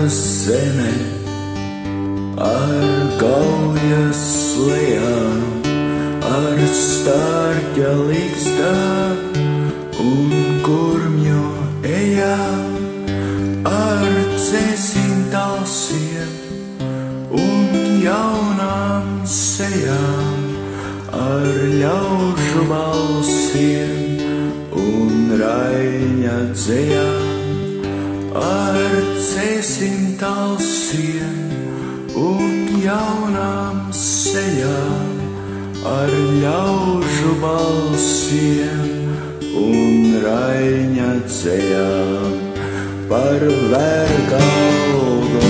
zeme ar gaujas lejām, ar stārķa līkstām un kurmju ejām, ar cēsim talsiem un jaunām sejām, ar ļaužu balsiem un raiņa dzejām, ar cēsim talsiem un jaunām sejām, ar ļaužu balsiem un raiņa dzejām. Par vergalgu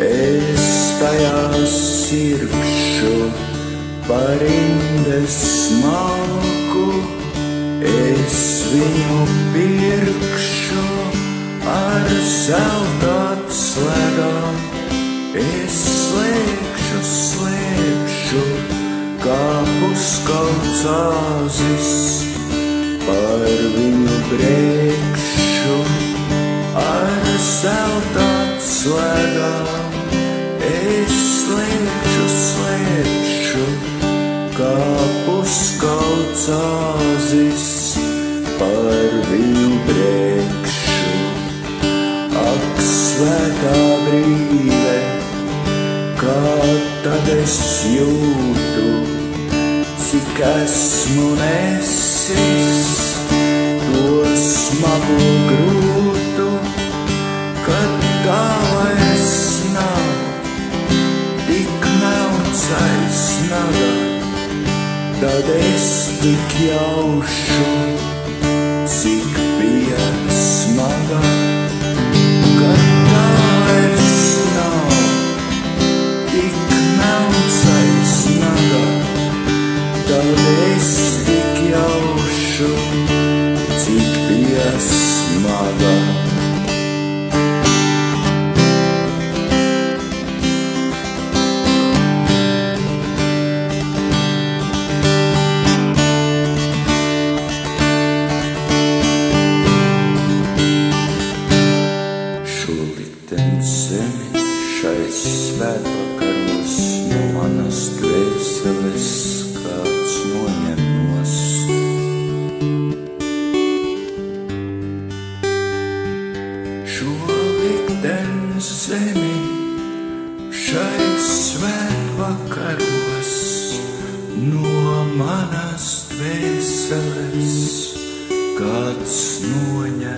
es tajā sirkšu, par indes smalku es viņu pirkšu, ar zelta atslēgām es slēgšu, kā puskauts āzis, par viņu brēkšu, ar zelta atslēgām es slēgšu, kā puskauts āzis, par viņu brēkšu. Ak, svētā brīve, kā tad es jūtu, cik esmu nesis to smagu grūtu, kad tā vairs nav, tik melns aiz naga, tad es tik jaušu, cik bija smaga, kad tā vairs nav, tik melns aiz naga, tad es tik jaušu, cik bija smaga. Svētvakaros no manas dvēseles kāds noņem nost. Šo liktenes zemi šai svētvakaros no manas dvēseles kāds noņem.